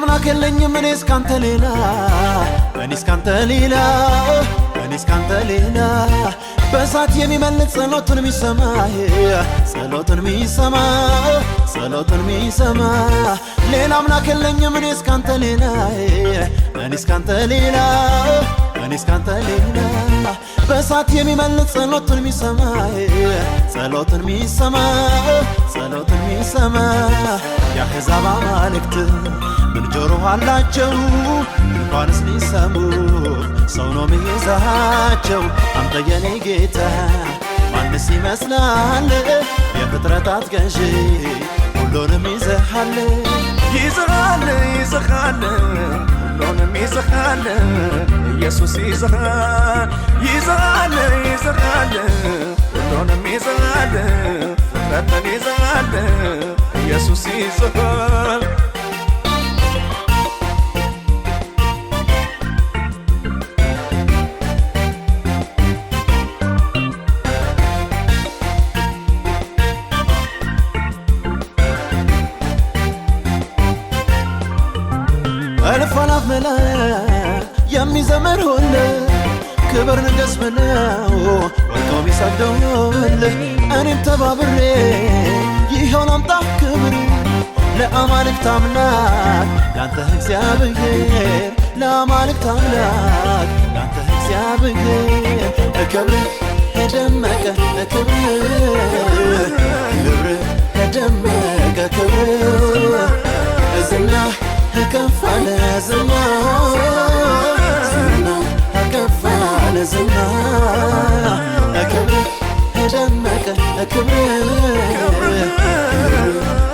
አምላክ የለኝም እኔስ ካንተ ሌላ እኔስ ካንተ ሌላ እኔስ ካንተ ሌላ በሳት የሚመልጥ ጸሎትን የሚሰማ ጸሎትን የሚሰማ ጸሎትን የሚሰማ ሌላ አምላክ የለኝም እኔስ ካንተ ሌላ እኔስ ካንተ ሌላ እኔስ ካንተ ሌላ በሳት የሚመልጥ ጸሎትን የሚሰማ ጸሎትን የሚሰማ ጸሎትን የሚሰማ የአሕዛብ አማልክት ምን ጆሮ አላቸው እንኳንስ ሊሰሙ ሰው ነው የሚይዛቸው አንተ የኔ ጌታ ማንስ ይመስላል የፍጥረታት ገዢ ሁሉንም ይዘሃል ይዘሃል ይዘሃል ሁሉንም ይዘሃል ኢየሱስ ይዘሃል ይዘሃል ይዘሃል ሁሉንም ይዘሃል ፍጥረትን ይዘሃል ኢየሱስ ይዘሃል ألف ألاف ملاك يمي زمر هلا كبر نقص مناو والقوم يصدون أنا متبابري يهون أمطح كبري لا أمالك تملاك لا أنت هكس يا بغير لا أمالك تملاك لا أنت هكس يا بغير كبري هدمك كبري كبري هدمك كبري زنا هكف على زنا زنا هكف على زنا أكبر هدمك أكبر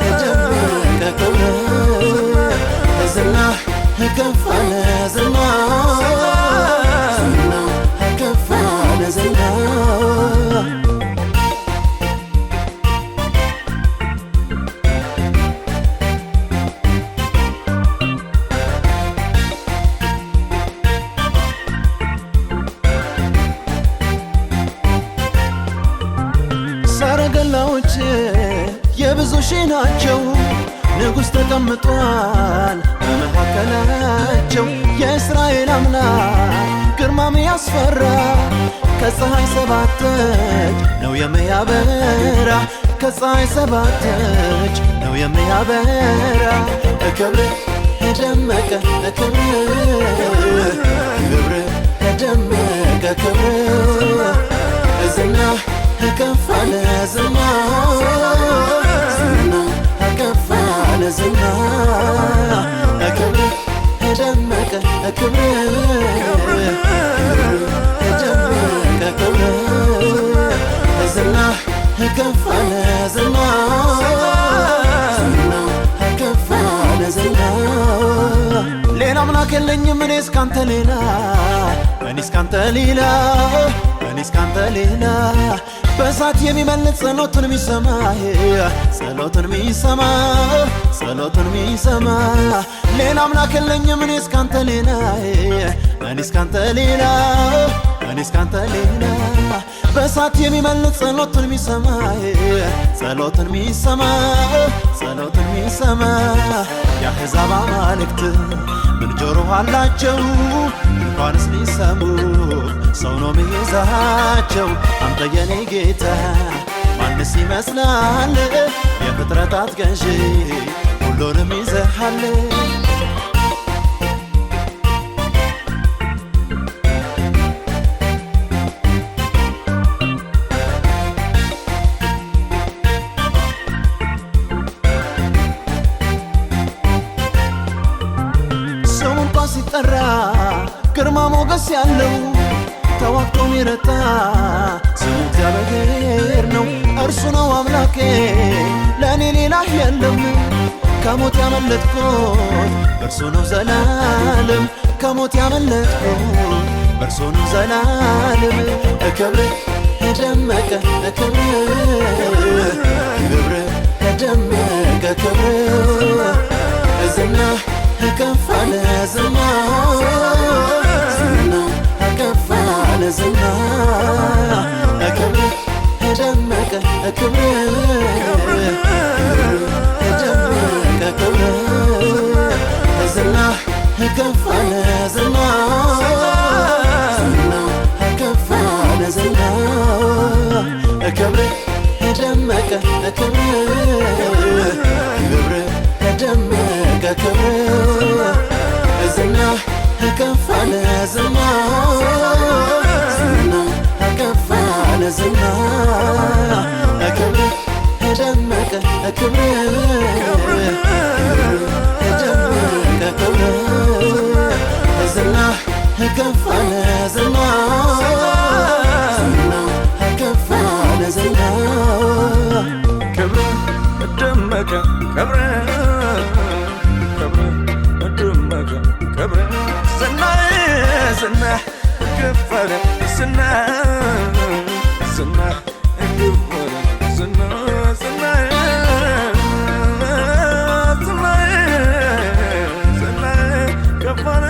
هدمك أكبر زنا هكف على زنا زنا هكف على زنا ሰረገላዎች የብዙ ሺህ ናቸው ንጉሥ ተቀምጧል በመካከላቸው የእስራኤል አምላክ ግርማም ያስፈራ ከፀሐይ ሰባት እጅ ነው የሚያበራ ከፀሐይ ሰባት እጅ ነው የሚያበራ ክብር ደመቀ ክብር ክብር ደመቀ ክብር ዝና هكف على زنا زنا هكف على زنا أكبر هدمك أكبر هدمك أكبر زنا هكف على زنا زنا هكف على زنا لينا ملاك اللي منيس كانت لينا منيس كانت لينا منيس كانت لينا በሳት የሚመልጥ ጸሎትን የሚሰማ ጸሎትን የሚሰማ ጸሎትን የሚሰማ ሌላ አምላክ የለኝም እኔስ ካንተ ሌላ እኔስ ካንተ ሌላ እኔስ ካንተ ሌላ በሳት የሚመልጥ ጸሎትን የሚሰማ ጸሎትን የሚሰማ ጸሎትን የሚሰማ የአሕዛብ አማልክት ምን ጆሮ አላቸው እንኳንስ ሊሰሙ ሰው ነው የሚይዛቸው አንተ የኔ ጌታ ማንስ ይመስላል የፍጥረታት ገዢ ሁሉንም ይዘሃል ስሙ እንኳን ሲጠራ ግርማ ሞገስ ያለው ተዋቅቶ ሚረታ ስሙ እግዚአብሔር ነው እርሱ ነው አምላኬ ለእኔ ሌላ የለም ከሞት ያመለጥኩት በእርሱ ነው ዘላለም ከሞት ያመለጥኩት በእርሱ ነው ዘላለም ክብር ደመቀ ክብር ክብር ደመቀ ክብር ዝና ከፍ አለ ዝና ዝና ከፍ አለ ዝና ክብር ደመቀ ክብር ደመቀ ክብር ክብር ደመቀ ክብር ክብር ደመቀ ክብር ዝና ከፍ አለ ዝና ዝና ከፍ አለ ዝና ክብር ደመቀ ክብር ደመቀ ክብር ዝና ከፍ አለ ዝና ዝና ከፍ አለ ዝና ክብር ደመቀ ክብር ክብር ደመቀ ክብር ዝና ዝና ከፍ አለ ዝና ዝና ከፍ አለ ዝና ዝና ዝና ዝና ከፍ አለ